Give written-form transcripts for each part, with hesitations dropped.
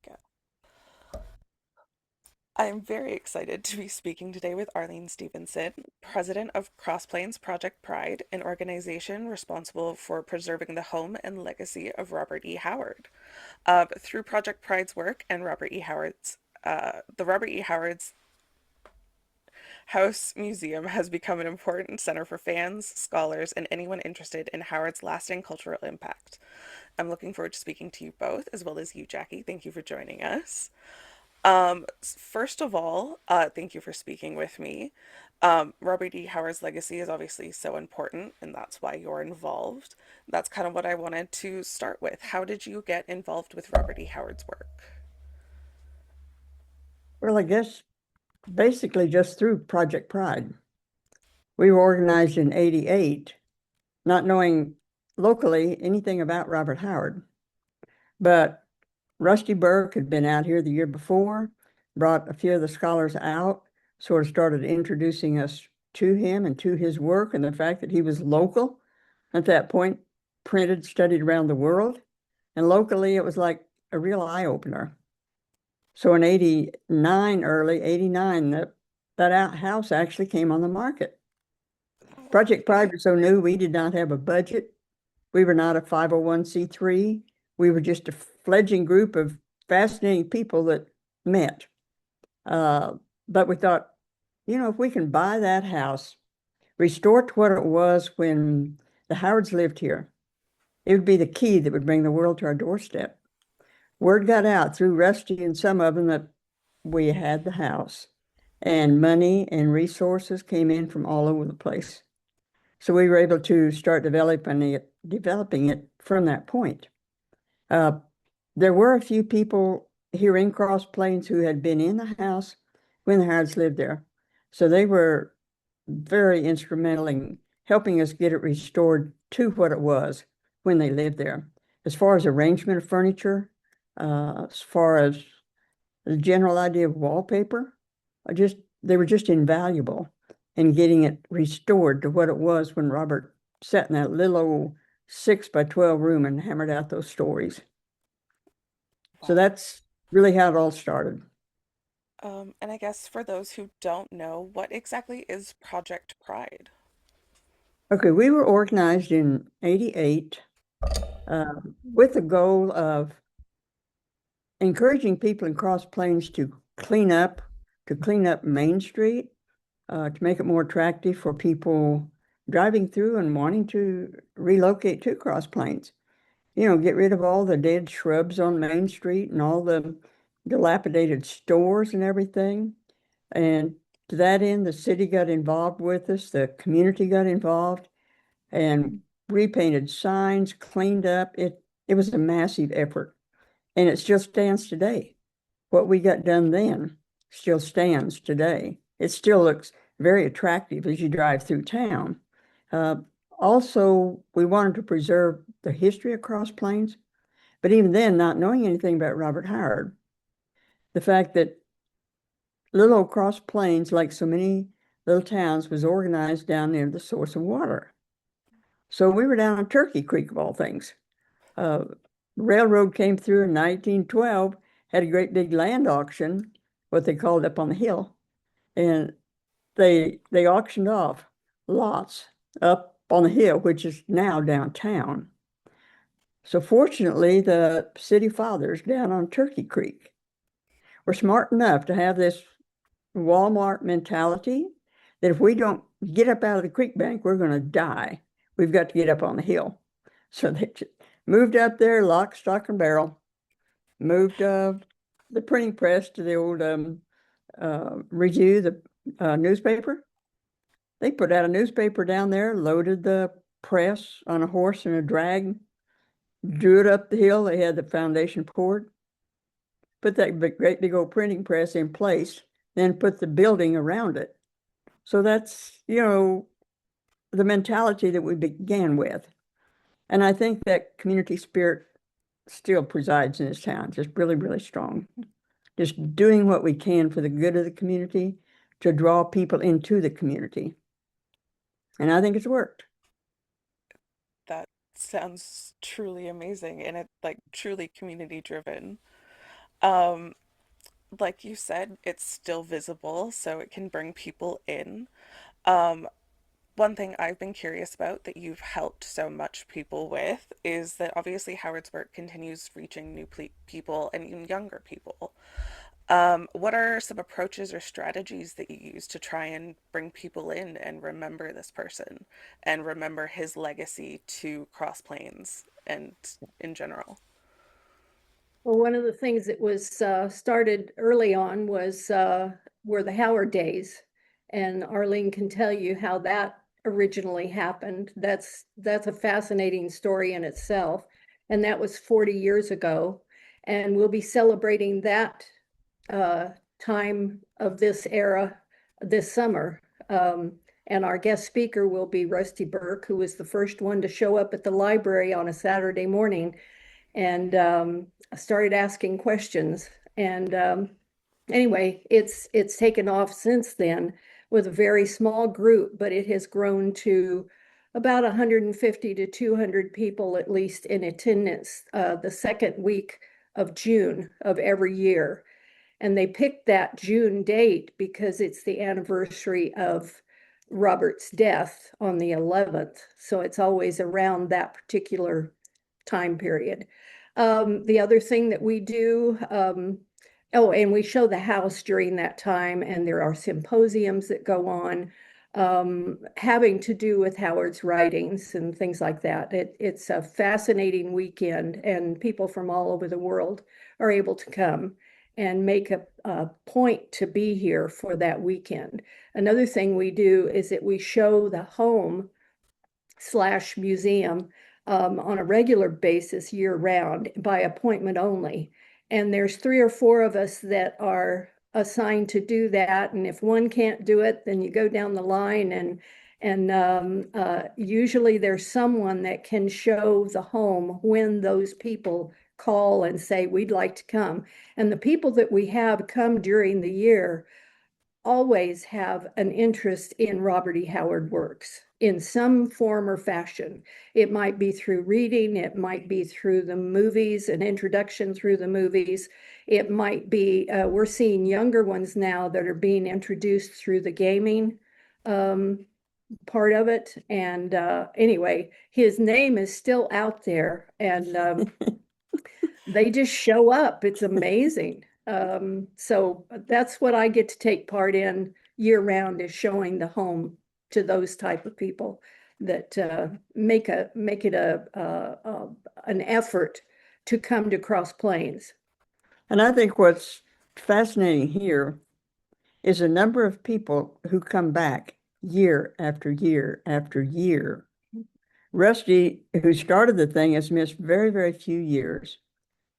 Go. I am very excited to be speaking today with Arlene Stephenson, president of Crossplanes Project Pride, an organization responsible for preserving the home and legacy of Robert E. Howard. Through Project Pride's work and the Robert E. Howard's House Museum has become an important center for fans, scholars, and anyone interested in Howard's lasting cultural impact. I'm looking forward to speaking to you both, as well as you, Jackie. Thank you for joining us. First of all, thank you for speaking with me. Robert E. Howard's legacy is obviously so important, and that's why you're involved. That's kind of what I wanted to start with. How did you get involved with Robert E. Howard's work? Well, I guess basically just through Project Pride. We were organized in '88, not knowing locally anything about Robert Howard. But Rusty Burke had been out here the year before, brought a few of the scholars out, sort of started introducing us to him and to his work and the fact that he was local at that point, printed, studied around the world. And locally, it was like a real eye opener. So in '89, early '89, that house actually came on the market. Project Pride was so new, we did not have a budget. We were not a 501(c)(3). We were just a fledgling group of fascinating people that met. But we thought, if we can buy that house, restore it to what it was when the Howards lived here, it would be the key that would bring the world to our doorstep. Word got out through Rusty and some of them that we had the house, and money and resources came in from all over the place. So we were able to start developing it from that point. Uh, there were a few people here in Cross Plains who had been in the house when the Howards lived there. So they were very instrumental in helping us get it restored to what it was when they lived there. As far as arrangement of furniture, as far as the general idea of wallpaper, they were just invaluable in getting it restored to what it was when Robert sat in that little old 6 by 12 room and hammered out those stories. So Wow. that's really how it all started. And I guess for those who don't know, what exactly is Project Pride? Okay, we were organized in '88 with the goal of encouraging people in Cross Plains to clean up Main Street, to make it more attractive for people driving through and wanting to relocate to Cross Plains. Get rid of all the dead shrubs on Main Street and all the dilapidated stores and everything. And to that end, the city got involved with us, the community got involved and repainted signs, cleaned up. It was a massive effort, and it still stands today. What we got done then still stands today. It still looks very attractive as you drive through town. Uh, Also, we wanted to preserve the history of Cross Plains, but even then, not knowing anything about Robert Howard, the fact that little old Cross Plains, like so many little towns, was organized down near the source of water. So we were down on Turkey Creek, of all things. Uh, Railroad came through in 1912, had a great big land auction, what they called up on the hill, and they auctioned off lots up on the hill, which is now downtown. So fortunately, the city fathers down on Turkey Creek were smart enough to have this Walmart mentality that if we don't get up out of the creek bank, we're going to die. We've got to get up on the hill. So they moved up there, lock, stock, and barrel, moved the printing press to the old Review, the newspaper. They put out a newspaper down there, loaded the press on a horse and a drag, drew it up the hill. They had the foundation poured, put that great big old printing press in place, then put the building around it. So that's, the mentality that we began with. And I think that community spirit still presides in this town, just really, really strong. Just doing what we can for the good of the community to draw people into the community. And I think it's worked. That sounds truly amazing and it like truly community driven. Um, like you said, it's still visible, so it can bring people in. Um, One thing I've been curious about that you've helped so much people with is that obviously Howard's work continues reaching new people and even younger people. What are some approaches or strategies that you use to try and bring people in and remember this person and remember his legacy to Cross Plains and in general? Well, one of the things that was started early on was were the Howard Days, and Arlene can tell you how that originally happened. That's a fascinating story in itself, and that was 40 years ago, and we'll be celebrating that uh, time of this era this summer. And our guest speaker will be Rusty Burke, who was the first one to show up at the library on a Saturday morning and started asking questions. And anyway, it's taken off since then with a very small group, but it has grown to about 150 to 200 people at least in attendance the second week of June of every year. And they picked that June date because it's the anniversary of Robert's death on the 11th. So it's always around that particular time period. The other thing that we do, oh, and we show the house during that time, and there are symposiums that go on having to do with Howard's writings and things like that. It's a fascinating weekend, and people from all over the world are able to come and make a point to be here for that weekend. Another thing we do is that we show the home slash museum on a regular basis year round by appointment only. And there's 3 or 4 of us that are assigned to do that. And if one can't do it, then you go down the line and usually there's someone that can show the home when those people call and say, we'd like to come. And the people that we have come during the year always have an interest in Robert E. Howard works in some form or fashion. It might be through reading, it might be through the movies, an introduction through the movies. It might be, we're seeing younger ones now that are being introduced through the gaming um, part of it. And anyway, his name is still out there and they just show up. It's amazing. So that's what I get to take part in year round is showing the home to those type of people that make it an effort to come to Cross Plains. And I think what's fascinating here is a number of people who come back year after year after year. Rusty, who started the thing, has missed very, very few years.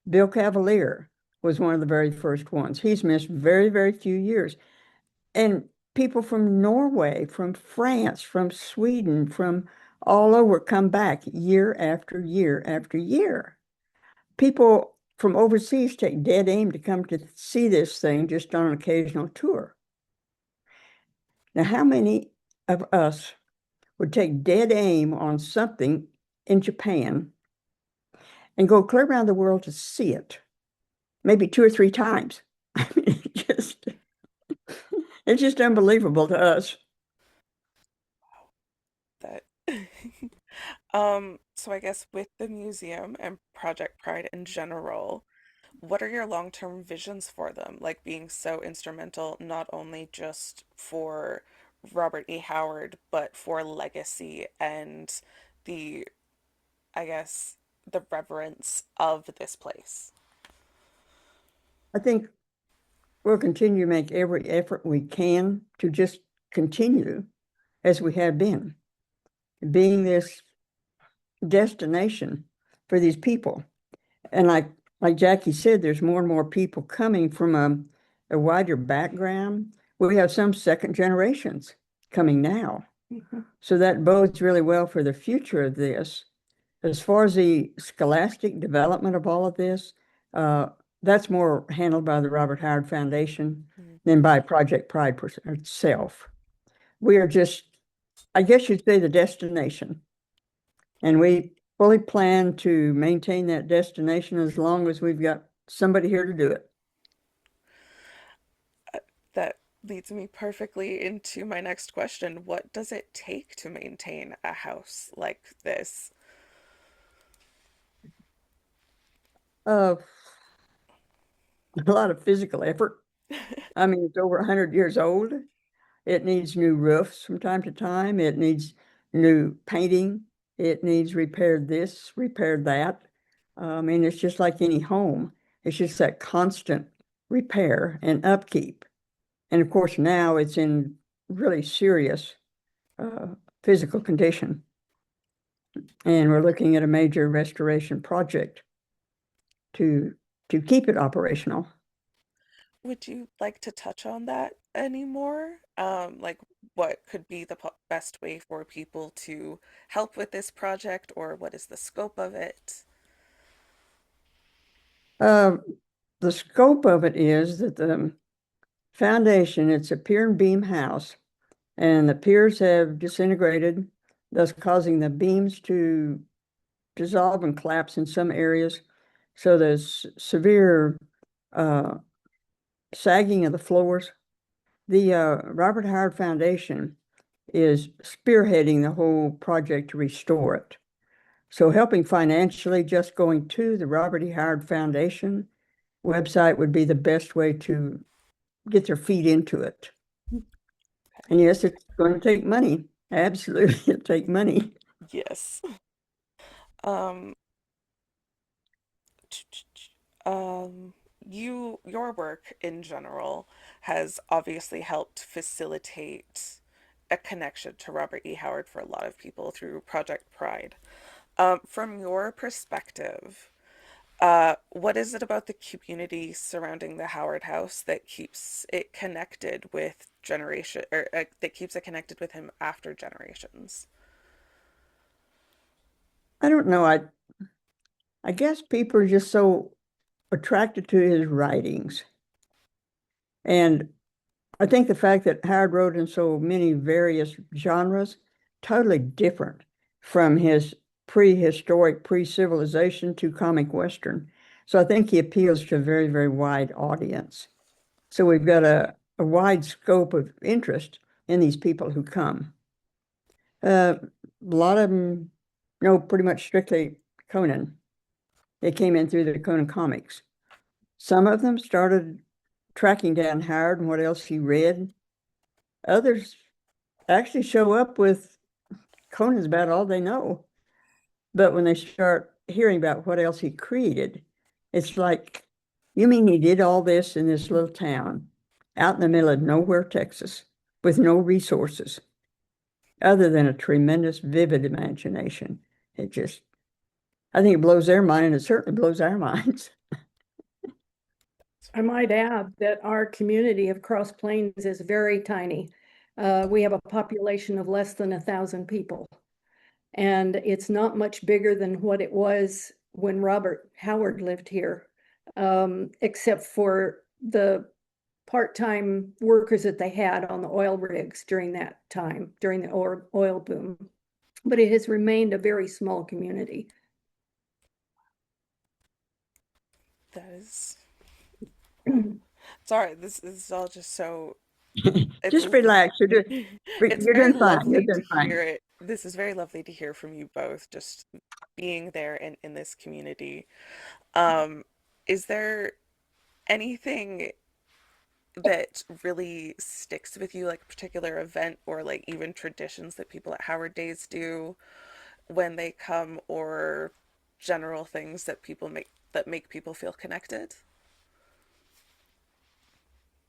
Bill Cavalier was one of the very first ones. He's missed very, very few years. And people from Norway, from France, from Sweden, from all over come back year after year after year. People from overseas take dead aim to come to see this thing just on an occasional tour. Now, how many of us would take dead aim on something in Japan and go clear around the world to see it? Maybe 2 or 3 times. I mean, it's just unbelievable to us. That so I guess with the museum and Project Pride in general, what are your long-term visions for them? Like being so instrumental, not only just for Robert E. Howard, but for legacy and the, I guess, the reverence of this place. I think we'll continue to make every effort we can to just continue as we have been, being this destination for these people. And like Jackie said, there's more and more people coming from a wider background. We have some second generations coming now. So that bodes really well for the future of this. As far as the scholastic development of all of this, uh, that's more handled by the Robert Howard Foundation Mm. than by Project Pride itself. We are just, I guess you'd say, the destination. And we fully plan to maintain that destination as long as we've got somebody here to do it. That leads me perfectly into my next question. What does it take to maintain a house like this? Uh, a lot of physical effort. I mean, it's over 100 years old. It needs new roofs from time to time. It needs new painting. It needs repaired this, repaired that. I mean, it's just like any home. It's just that constant repair and upkeep. And of course, now it's in really serious uh, physical condition. And we're looking at a major restoration project to to keep it operational. Would you like to touch on that anymore? Like what could be the best way for people to help with this project, or what is the scope of it? Uh, the scope of it is that the foundation, it's a pier and beam house, and the piers have disintegrated, thus causing the beams to dissolve and collapse in some areas. So there's severe uh, sagging of the floors. The Robert Howard Foundation is spearheading the whole project to restore it. So helping financially, just going to the Robert E. Howard Foundation website would be the best way to get their feet into it. And yes, it's going to take money. Absolutely, it'll take money. Yes. Um, um, your work in general has obviously helped facilitate a connection to Robert E. Howard for a lot of people through Project Pride. From your perspective, what is it about the community surrounding the Howard House that keeps it connected with generation, or that keeps it connected with him after generations? I don't know. I guess people are just so attracted to his writings. And I think the fact that Howard wrote in so many various genres, totally different from his prehistoric, pre-civilization to comic Western. So I think he appeals to a very, very wide audience. So we've got a wide scope of interest in these people who come. A lot of them know pretty much strictly Conan. They came in through the Conan comics. Some of them started tracking down Howard and what else he read. Others actually show up with Conan's about all they know. But when they start hearing about what else he created, it's like, you mean he did all this in this little town out in the middle of nowhere, Texas, with no resources other than a tremendous, vivid imagination. It just, I think it blows their mind, and it certainly blows our minds. I might add that our community of Cross Plains is very tiny. We have a population of less than 1,000 people. And it's not much bigger than what it was when Robert Howard lived here, except for the part-time workers that they had on the oil rigs during that time, during the oil boom. But it has remained a very small community. That is, sorry, this is all just so, it's, Just relax. it's You're very doing fine. You're lovely to doing fine. hear it. This is very lovely to hear from you both, just being there in this community. Um, is there anything that really sticks with you, like a particular event or like even traditions that people at Howard Days do when they come, or general things that people make that make people feel connected?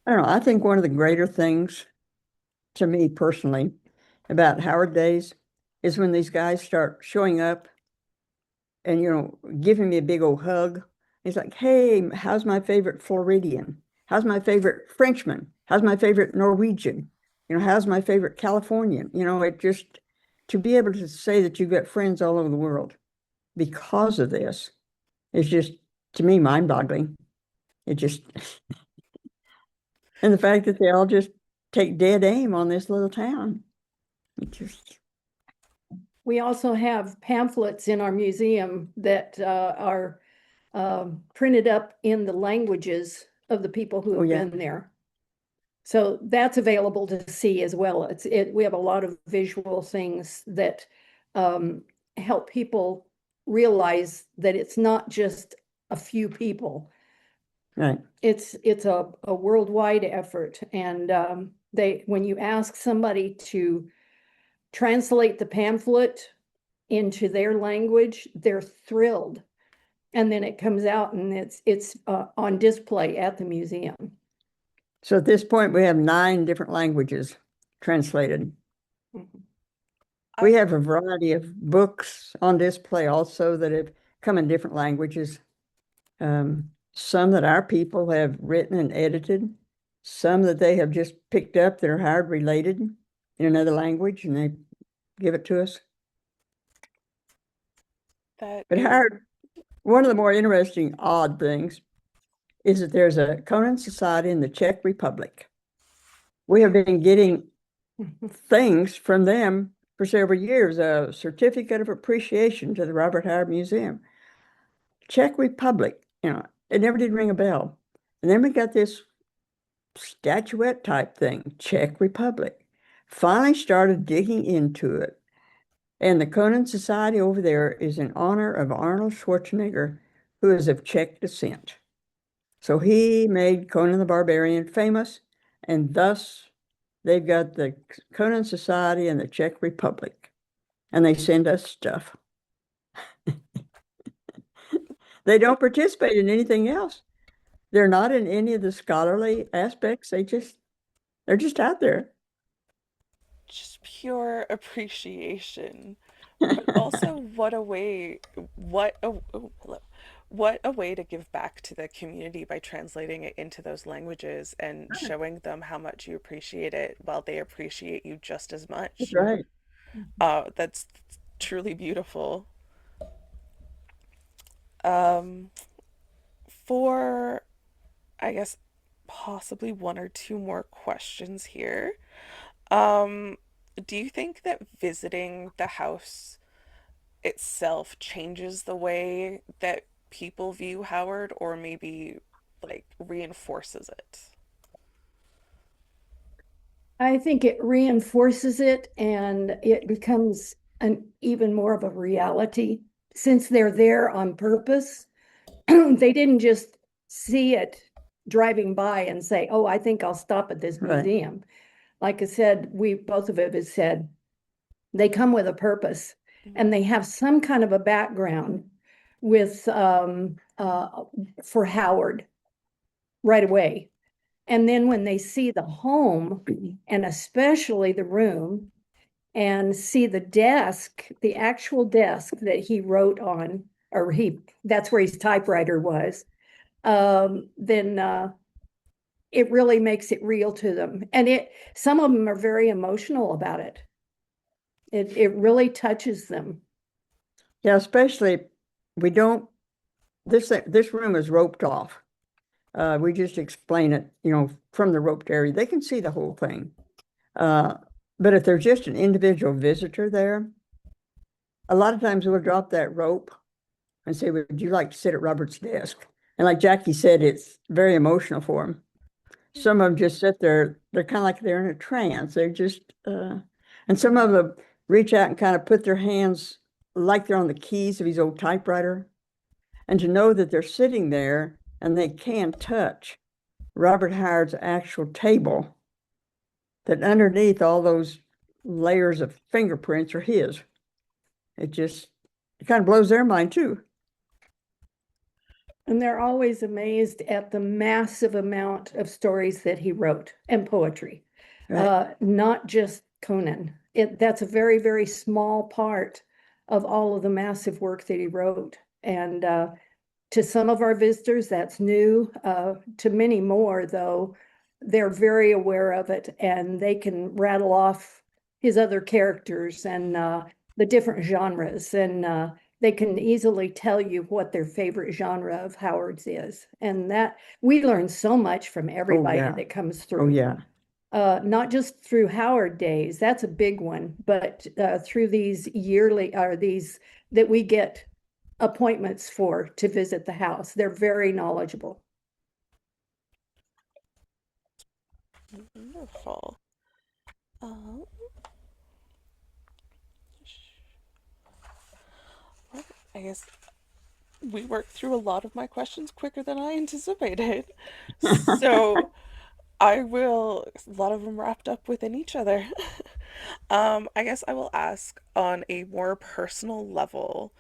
I don't know. I think one of the greater things to me personally about Howard Days is when these guys start showing up and, giving me a big old hug. It's like, hey, how's my favorite Floridian? How's my favorite Frenchman? How's my favorite Norwegian? How's my favorite Californian? It just, to be able to say that you've got friends all over the world because of this is just, to me, mind-boggling. It just, and the fact that they all just take dead aim on this little town. It just, We also have pamphlets in our museum that are printed up in the languages of the people who Oh, have yeah. been there. So that's available to see as well. We have a lot of visual things that help people realize that it's not just a few people. Right. It's a worldwide effort. And when you ask somebody to translate the pamphlet into their language, they're thrilled. And then it comes out and it's on display at the museum. So at this point, we have 9 different languages translated. Mhm. We I have a variety of books on display also that have come in different languages. Some that our people have written and edited, some that they have just picked up that are Howard related in another language and they give it to us. that But is Howard, one of the more interesting odd things is that there's a Conan Society in the Czech Republic. We have been getting things from them for several years, a certificate of appreciation to the Robert Howard Museum. Czech Republic, it never did ring a bell. And then we got this statuette type thing, Czech Republic. Finally started digging into it. And the Conan Society over there is in honor of Arnold Schwarzenegger, who is of Czech descent. So he made Conan the Barbarian famous, and thus they've got the Conan Society and the Czech Republic, and they send us stuff. They don't participate in anything else. They're not in any of the scholarly aspects. They're just out there. just pure appreciation. But also, what a way, hello. What a way to give back to the community by translating it into those languages and showing them how much you appreciate it while they appreciate you just as That's much. right. That's truly beautiful. Um, for, I guess, possibly one or two more questions here. Um, do you think that visiting the house itself changes the way that people view Howard or maybe like reinforces it? I think it reinforces it and it becomes an even more of a reality since they're there on purpose. They didn't just see it driving by and say, "Oh, I think I'll stop at this Right. museum." Like I said, we both of it has said they come with a purpose and they have some kind of a background with for Howard right away. And then when they see the home and especially the room and see the desk, the actual desk that he wrote on, or that's where his typewriter was, then it really makes it real to them. And some of them are very emotional about it. It really touches them. Yeah, especially we don't this room is roped off. We just explain it, from the roped area. They can see the whole thing. Uh, but if there's just an individual visitor there, a lot of times we'll drop that rope and say, "Would you like to sit at Robert's desk?" And like Jackie said, it's very emotional for them. Some of them just sit there, they're kind of like they're in a trance. And some of them reach out and kind of put their hands like they're on the keys of his old typewriter. And to know that they're sitting there and they can't touch Robert Howard's actual table, that underneath all those layers of fingerprints are his. It kind of blows their mind too. And they're always amazed at the massive amount of stories that he wrote and poetry, Right. not just Conan. That's a very, very small part of all of the massive work that he wrote. And to some of our visitors, that's new. To many more, though, they're very aware of it and they can rattle off his other characters and the different genres. And they can easily tell you what their favorite genre of Howard's is. And that we learn so much from Oh everybody yeah. that comes Oh through. yeah. Not just through Howard Days, that's a big one, but through these yearly, or these that we get appointments for to visit the house. They're very knowledgeable. Wonderful. Um, I guess we worked through a lot of my questions quicker than I anticipated. So I will, a lot of them wrapped up within each other. I guess I will ask on a more personal level,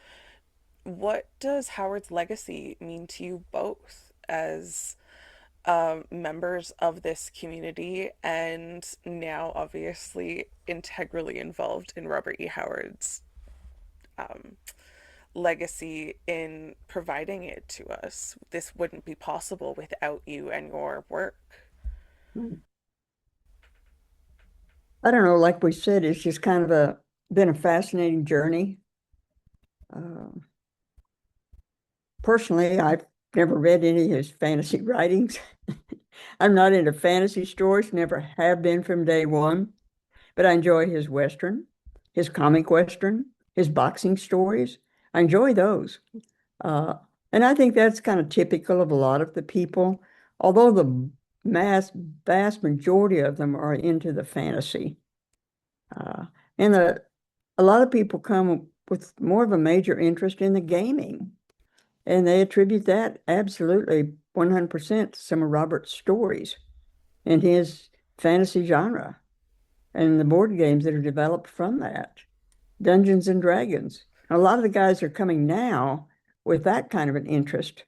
what does Howard's legacy mean to you both as members of this community and now obviously integrally involved in Robert E. Howard's um, legacy in providing it to us? This wouldn't be possible without you and your work. I don't know, like we said, it's just kind of been a fascinating journey. Uh, Personally, I've never read any of his fantasy writings. I'm not into fantasy stories, never have been from day one, but I enjoy his Western, his comic Western, his boxing stories. I enjoy those. Uh, and I think that's kind of typical of a lot of the people, although the vast majority of them are into the fantasy. Uh, and a lot of people come with more of a major interest in the gaming. And they attribute that absolutely 100% to some of Robert's stories and his fantasy genre and the board games that are developed from that. Dungeons and Dragons. A lot of the guys are coming now with that kind of an interest.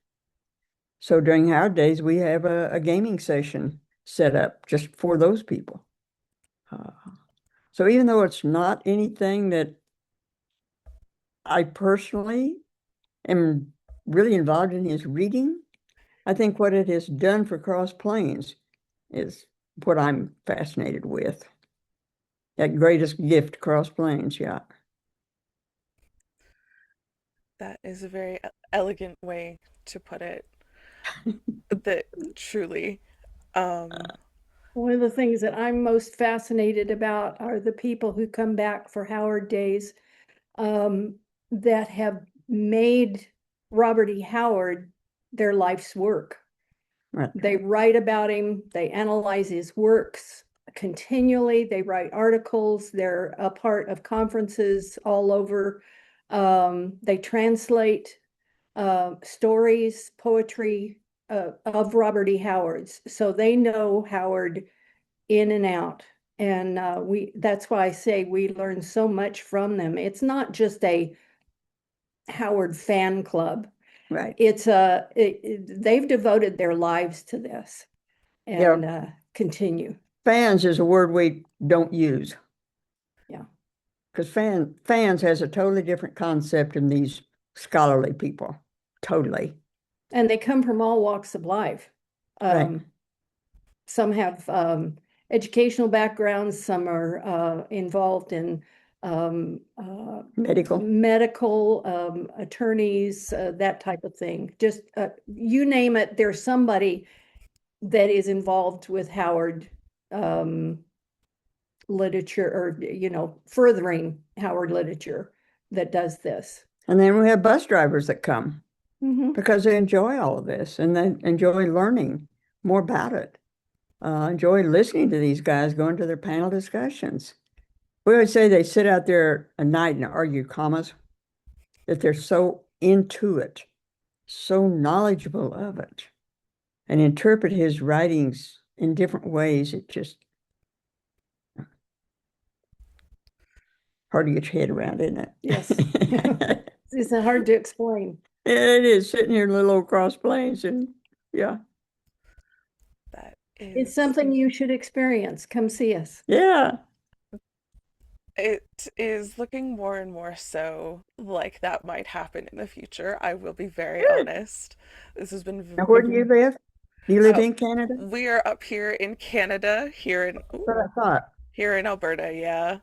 So during our days, we have a gaming session set up just for those people. Uh, so even though it's not anything that I personally am really involved in his reading, I think what it has done for Cross Plains is what I'm fascinated with. That greatest gift, Cross Plains, yeah. That is a very elegant way to put it. That truly, um, One of the things that I'm most fascinated about are the people who come back for Howard Days um, that have made Robert E. Howard their life's work. Right. They write about him, they analyze his works continually, they write articles, they're a part of conferences all over. They translate stories, poetry of Robert E. Howard's. So they know Howard in and out. And that's why I say we learn so much from them. It's not just a Howard fan club. Right. They've devoted their lives to this Yeah. and continue. Fans is a word we don't use Yeah. because fans has a totally different concept than these scholarly people. Totally. And they come from all walks of life. Right. Some have educational backgrounds, some are involved in Medical. medical attorneys, that type of thing. Just you name it, there's somebody that is involved with Howard literature or, furthering Howard literature that does this. And then we have bus drivers that come Mhm. because they enjoy all of this and they enjoy learning more about it. Enjoy listening to these guys going to their panel discussions. We always say they sit out there at night and argue commas, that they're so into it, so knowledgeable of it, and interpret his writings in different ways. It just hard to get your head around, isn't it? Yes. It's hard to explain. It is sitting here in little old Cross Plains, and yeah, that It's is, something you should experience. Come see us. yeah. it is looking more and more so like that might happen in the future. I will be very Good. honest. This has been, Now, where do you live? Do you live in Canada? we are up here in Canada, here in, That's what I ooh, thought. here in Alberta, yeah.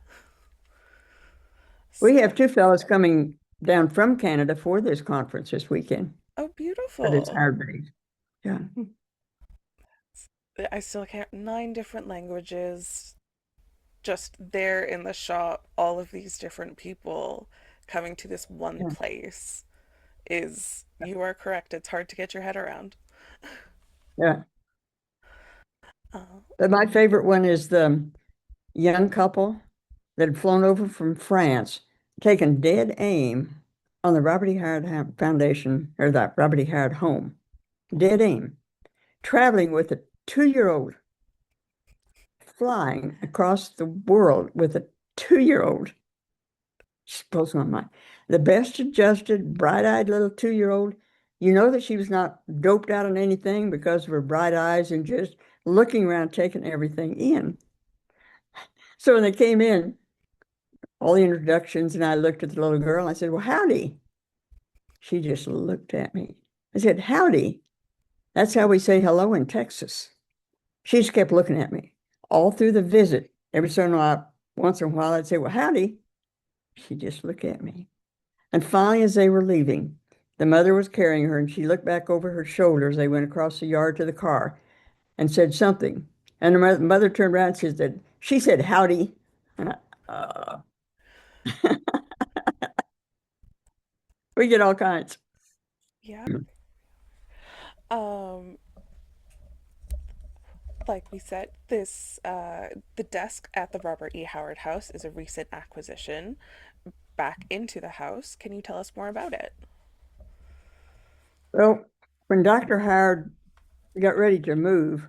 We have So, two fellows coming down from Canada for this conference this weekend, oh, but it's beautiful. our days. Yeah. I still can't, 9 different languages, just there in the shop, all of these different people coming to this one Yeah. place is, you are correct. It's hard to get your head around. Yeah. Uh, But my favorite one is the young couple that had flown over from France, taken dead aim on the Robert E. Howard Foundation, or that Robert E. Howard home. Dead aim. Traveling with a 2-year-old, flying across the world with a 2-year-old. Just blows my mind. The best adjusted, bright-eyed little 2-year-old. You know that she was not doped out on anything because of her bright eyes and just looking around, taking everything in. So when they came in, all the introductions, and I looked at the little girl and I said, "Well, howdy." She just looked at me. I said, "Howdy. That's how we say hello in Texas." She just kept looking at me all through the visit. Every once in a while, I'd say, "Well, howdy." She'd just look at me. And finally, as they were leaving, the mother was carrying her, and she looked back over her shoulder as they went across the yard to the car and said something. And the mother turned around and said, she said, "Howdy." And we get all kinds. yeah. Um, like we said, the desk at the Robert E. Howard House is a recent acquisition back into the house. Can you tell us more about it? Well, when Dr. Howard got ready to move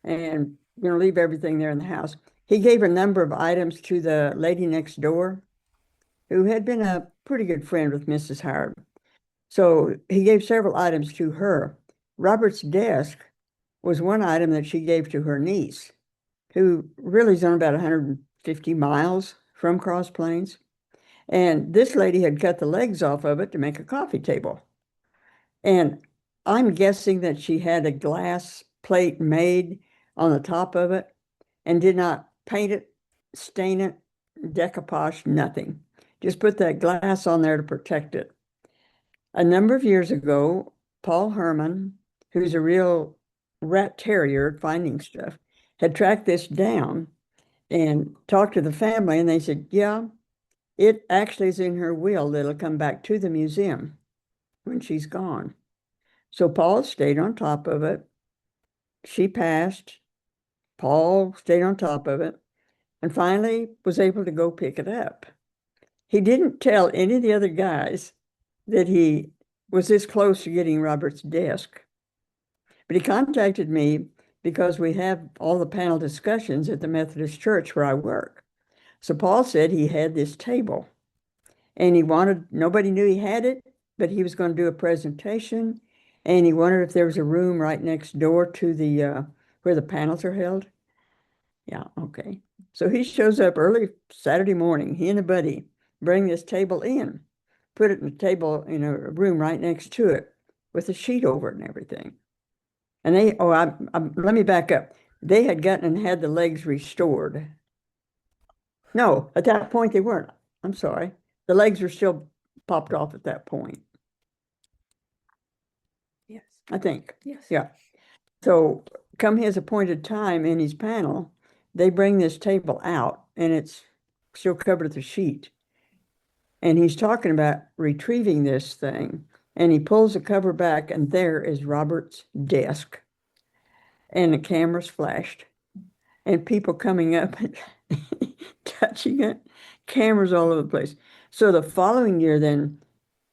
and leave everything there in the house, he gave a number of items to the lady next door who had been a pretty good friend with Mrs. Howard. So he gave several items to her. Robert's desk was one item that she gave to her niece, who really is on about 150 miles from Cross Plains. And this lady had cut the legs off of it to make a coffee table. And I'm guessing that she had a glass plate made on the top of it and did not paint it, stain it, decoupage, nothing. Just put that glass on there to protect it. A number of years ago, Paul Herman, who's a real rat terrier at finding stuff, had tracked this down and talked to the family, and they said, "Yeah, it actually is in her will that it'll come back to the museum when she's gone." So Paul stayed on top of it. She passed. Paul stayed on top of it and finally was able to go pick it up. He didn't tell any of the other guys that he was this close to getting Robert's desk, but he contacted me because we have all the panel discussions at the Methodist Church where I work. So Paul said he had this table and he wanted, nobody knew he had it, but he was going to do a presentation and he wondered if there was a room right next door to the where the panels are held. Yeah, okay. So he shows up early Saturday morning. He and a buddy bring this table in, put it in a table in a room right next to it with a sheet over it and everything. And let me back up. They had gotten and had the legs restored. No, at that point they weren't. I'm sorry. The legs were still popped off at that point, Yes, I think. yes. Yeah. So come his appointed time in his panel, they bring this table out and it's still covered with a sheet. And he's talking about retrieving this thing. And he pulls the cover back, and there is Robert's desk. And the cameras flashed, and people coming up and touching it, cameras all over the place. So the following year, then,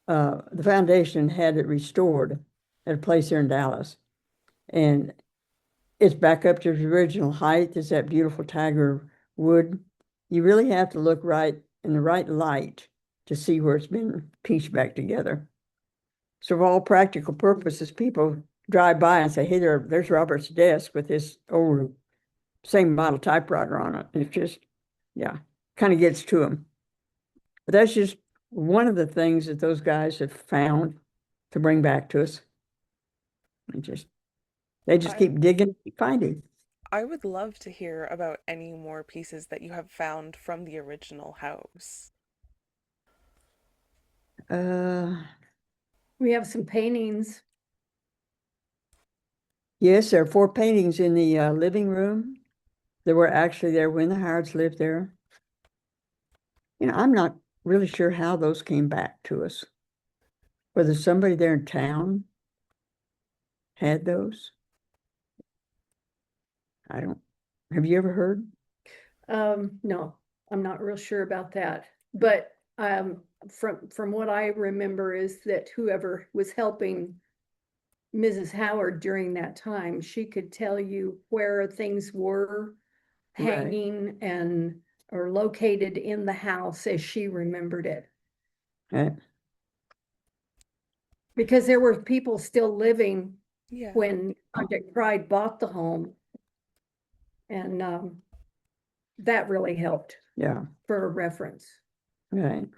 the foundation had it restored at a place here in Dallas. And it's back up to its original height. It's that beautiful tiger wood. You really have to look right in the right light to see where it's been pieced back together. So for all practical purposes, people drive by and say, "Hey, there's Robert's desk with this old same model typewriter on it." And it's just, yeah, kind of gets to them. But that's just one of the things that those guys have found to bring back to us. They just I keep digging, keep finding. I would love to hear about any more pieces that you have found from the original house. Uh, We have some paintings. yes, there are 4 paintings in the living room that were actually there when the Howards lived there. I'm not really sure how those came back to us. whether somebody there in town had those. I don't, have you ever heard? No, I'm not real sure about that. But from what I remember is that whoever was helping Mrs. Howard during that time, she could tell you where things were Right. hanging and or located in the house as she remembered it. Right. Because there were people still living Yeah. when Project Pride bought the home. And that really helped Yeah. for a reference. Right.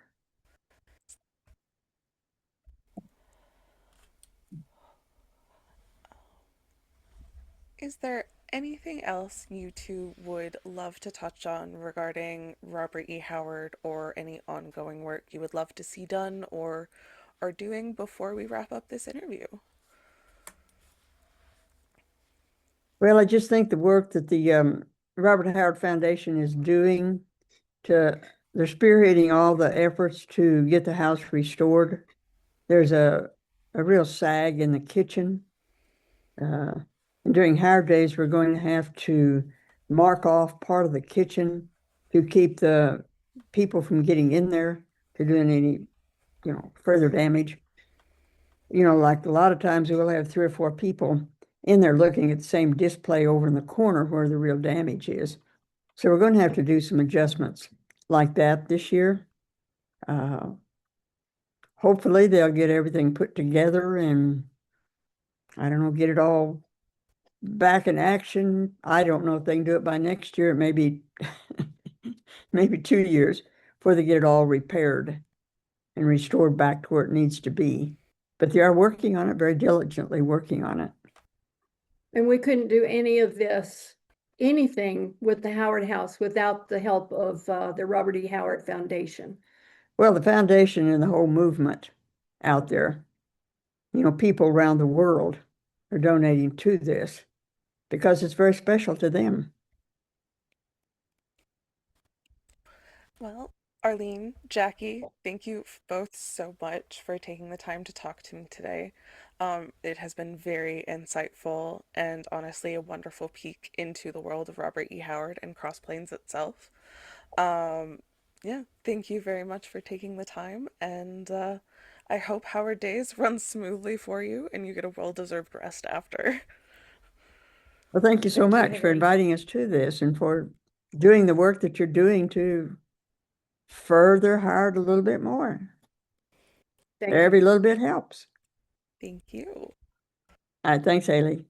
Is there anything else you two would love to touch on regarding Robert E. Howard or any ongoing work you would love to see done or are doing before we wrap up this interview? Well, I just think the work that the Robert Howard Foundation is doing to, they're spearheading all the efforts to get the house restored. There's a real sag in the kitchen. And during Howard Days, we're going to have to mark off part of the kitchen to keep the people from getting in there to doing any, further damage. Like a lot of times we'll have 3 or 4 people in there looking at the same display over in the corner where the real damage is. So we're going to have to do some adjustments like that this year. Uh, Hopefully they'll get everything put together and I don't know, get it all back in action. I don't know if they can do it by next year. It may be maybe 2 years before they get it all repaired and restored back to where it needs to be. But they are working on it, very diligently working on it. And we couldn't do any of this, anything with the Howard House without the help of the Robert E. Howard Foundation. Well, the foundation and the whole movement out there, people around the world are donating to this because it's very special to them. Well, Arlene, Jackie, thank you both so much for taking the time to talk to me today. It has been very insightful and honestly a wonderful peek into the world of Robert E. Howard and Cross Plains itself. Um, yeah, thank you very much for taking the time, and I hope Howard Days runs smoothly for you and you get a well-deserved rest after. Well, thank you so Thank you, much for Haley. inviting us to this and for doing the work that you're doing to further Howard a little bit more. Thank Every you. little bit helps. Thank you. All right, thanks, Haley.